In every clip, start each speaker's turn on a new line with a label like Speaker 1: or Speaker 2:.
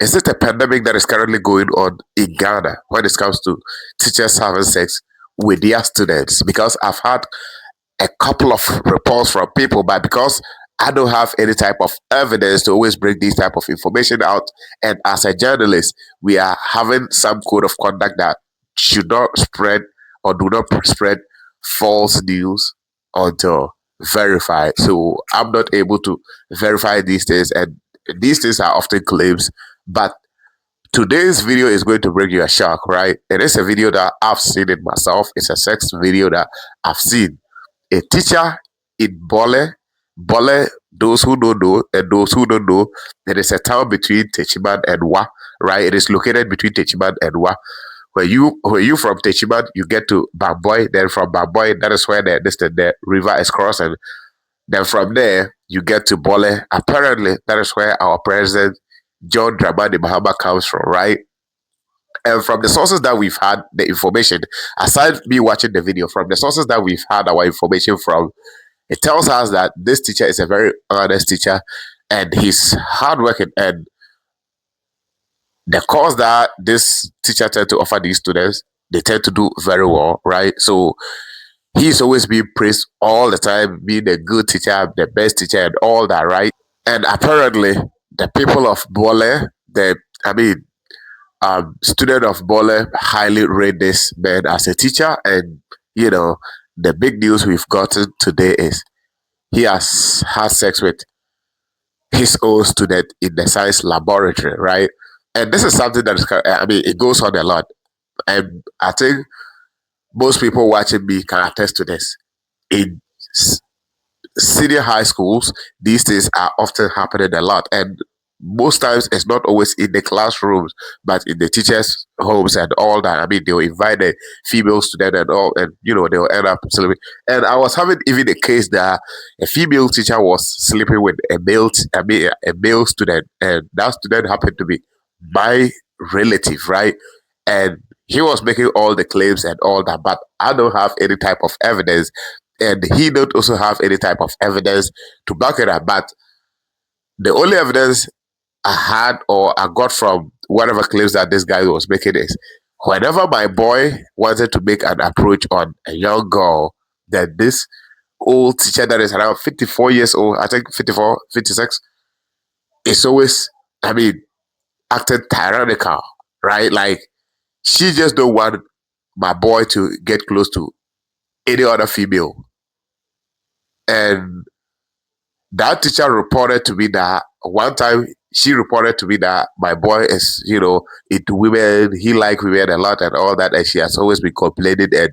Speaker 1: is it a pandemic that is currently going on in Ghana when it comes to teachers having sex with their students? Because I've had a couple of reports from people, but because I don't have any type of evidence to always bring this type of information out, and as a journalist, we are having some code of conduct that should not spread or do not spread false news until verified. So I'm not able to verify these things, and these things are often claims. But today's video is going to bring you a shock, right? It is a video that I've seen it myself. It's a sex video that I've seen. A teacher in Bole, Bole, those who don't know and those who don't know, it is a town between Techiman and Wa, right? It is located between Techiman and Wa. When you from Techiman, you get to Bamboy. Then from Bamboy, that is where the river is crossing. Then from there, you get to Bole. Apparently, that is where our president John Dramani Mahama comes from, right? And from the sources that we've had the information, aside me watching the video, from the sources that we've had our information from, it tells us that this teacher is a very honest teacher and he's hardworking. And the course that this teacher tend to offer these students, they tend to do very well, right? So he's always being praised all the time, being a good teacher, the best teacher, and all that, right? And apparently, the people of Bole, student of Bole highly rate this man as a teacher. And, you know, the big news we've gotten today is he has had sex with his own student in the science laboratory, right? And this is something that is, it goes on a lot. And I think most people watching me can attest to this. In senior high schools, these things are often happening a lot. And most times it's not always in the classrooms, but in the teachers' homes and all that. I mean, they'll invite a female student and all, and they'll end up sleeping. And I was having even a case that a female teacher was sleeping with a male student, and that student happened to be my relative, right? And he was making all the claims and all that, but I don't have any type of evidence, and he don't also have any type of evidence to back it up. But the only evidence I had or I got from whatever claims that this guy was making is whenever my boy wanted to make an approach on a young girl, that this old teacher that is around 54 years old, I think 54, 56, is always, acting tyrannical, right? Like, she just don't want my boy to get close to any other female. And that teacher reported to me that one time she reported to me that my boy is, into women, he like women a lot and all that, and she has always been complaining, and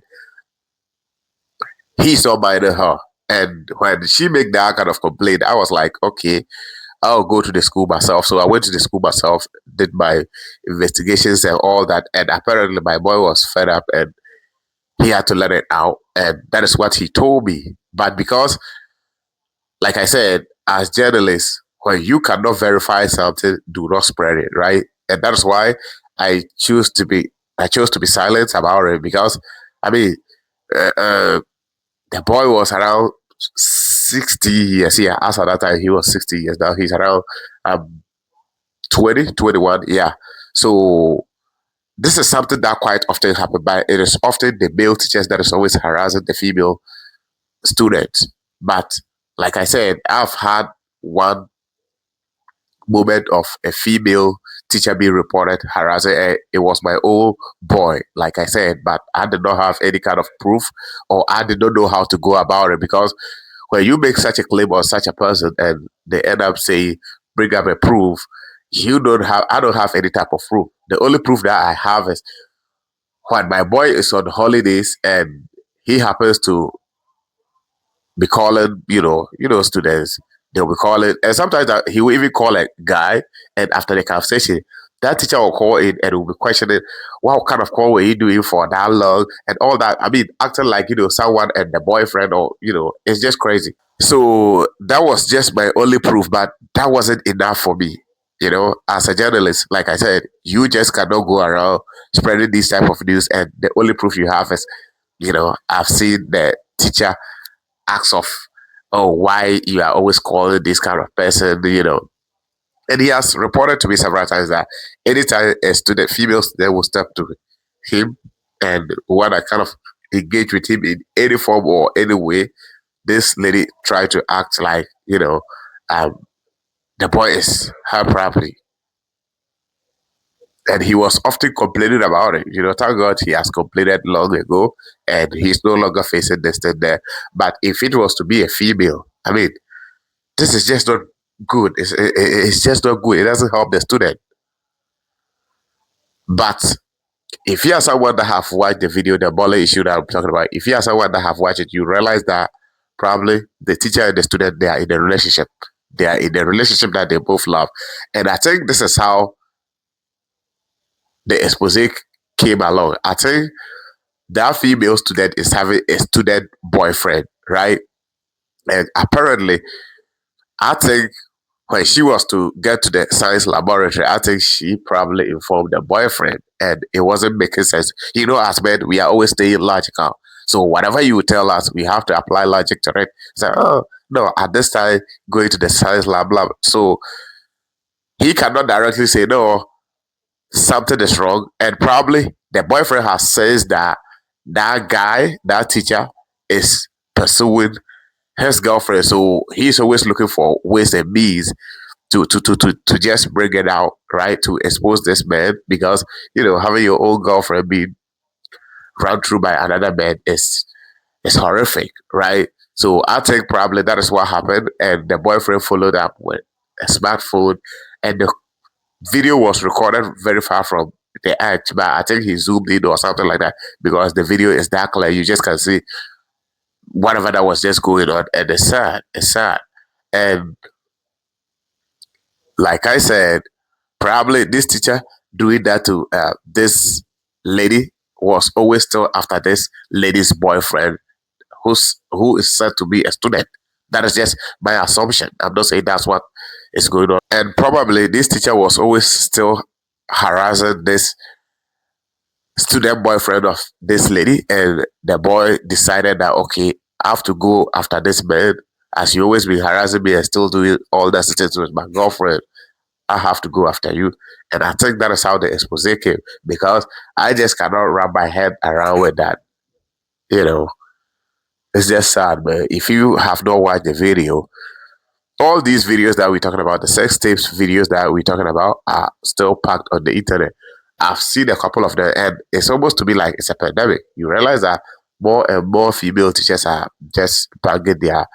Speaker 1: he's not minding her. And when she made that kind of complaint, I was like, okay, I'll go to the school myself. So I went to the school myself, did my investigations and all that, and apparently my boy was fed up and he had to let it out, and that is what he told me. But because, like I said, as journalists, when you cannot verify something, do not spread it, right? And that is why I chose to be silent about it, because uh, uh, the boy was around 60 years. Yeah, as at that time he was 60 years. Now he's around 20, 21. Yeah. So this is something that quite often happens, but it is often the male teachers that is always harassing the female students. But like I said, I've had one moment of a female teacher being reported harassing her. It was my own boy, like I said, but I did not have any kind of proof, or I did not know how to go about it, because when you make such a claim on such a person and they end up saying, bring up a proof, I don't have any type of proof. The only proof that I have is when my boy is on holidays and he happens to be calling, students. They'll be calling, and sometimes he will even call a guy, and after the conversation, that teacher will call in and will be questioning, what kind of call were you doing for that long, and all that. Acting like, someone and the boyfriend, or, it's just crazy. So that was just my only proof, but that wasn't enough for me. As a journalist, like I said, you just cannot go around spreading this type of news, and the only proof you have is, I've seen the teacher acts of, oh, why you are always calling this kind of person, And he has reported to me several times that anytime a student, female student, will step to him and want to kind of engage with him in any form or any way, this lady tried to act like, um, the boy is her property. And he was often complaining about it. Thank God he has complained long ago and he's no longer facing this thing there. But if it was to be a female, I mean, this is just not good. It's just not good. It doesn't help the student. But if you are someone that have watched the video, the Bole issue that I'm talking about, if you are someone that have watched it, you realize that probably the teacher and the student, they are in a relationship. They are in a relationship that they both love. And I think this is how the expose came along. I think that female student is having a student boyfriend, right? And apparently, I think when she was to get to the science laboratory, I think she probably informed the boyfriend and it wasn't making sense. As men, we are always staying logical. So whatever you tell us, we have to apply logic to it. So, oh, no, at this time, going to the science lab. So he cannot directly say, no, something is wrong. And probably the boyfriend has says that that guy, that teacher, is pursuing his girlfriend. So he's always looking for ways and means to just bring it out, right? To expose this man because having your own girlfriend being run through by another man is horrific, right? So I think probably that is what happened, and the boyfriend followed up with a smartphone, and the video was recorded very far from the act, but I think he zoomed in or something like that because the video is that clear. You just can see whatever that was just going on, and it's sad. It's sad, and like I said, probably this teacher doing that to this lady was always still after this lady's boyfriend, who is said to be a student. That is just my assumption. I'm not saying that's what is going on. And probably this teacher was always still harassing this student boyfriend of this lady, and the boy decided that okay, I have to go after this man. As you always been harassing me and still doing all that things with my girlfriend, I have to go after you. And I think that is how the expose came because I just cannot wrap my head around with that. You know, it's just sad, man. If you have not watched the video, all these videos that we're talking about, the sex tapes videos that we're talking about, are still packed on the internet. I've seen a couple of them, and it's almost to be like it's a pandemic. You realize that more and more female teachers are just banging their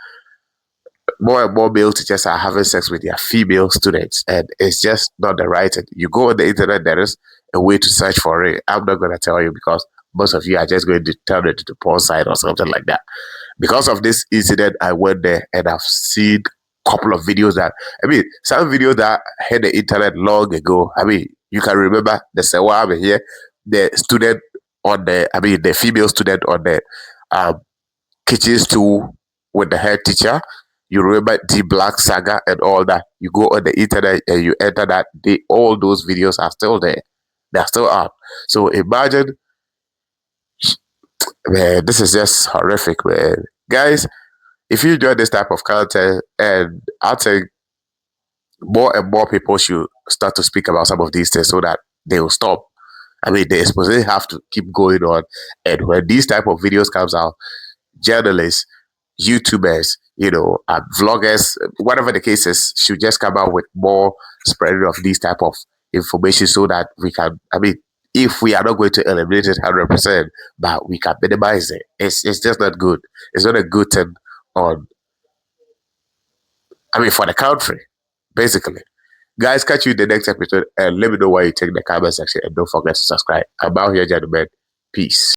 Speaker 1: more and more male teachers are having sex with their female students, and it's just not the right thing. You go on the internet, there is a way to search for it. I'm not going to tell you because most of you are just going to turn it to the porn site or something like that. Because of this incident, I went there and I've seen a couple of videos that, some videos that hit the internet long ago. You can remember the Sewa here, the student on the female student on the kitchen stool with the head teacher. You remember the Black Saga and all that. You go on the internet and you enter that. All those videos are still there. They're still up. So imagine, man, this is just horrific, man. Guys, if you enjoy this type of content, and I think more and more people should start to speak about some of these things so that they will stop. The expose have to keep going on. And when these type of videos comes out, journalists, YouTubers, vloggers, whatever the case is, should just come out with more spreading of these type of information so that we can, if we are not going to eliminate it 100%, but we can minimize it. It's just not good. It's not a good thing for the country, basically. Guys, catch you in the next episode and let me know what you think in the comment section, and don't forget to subscribe. I'm out here, gentlemen. Peace.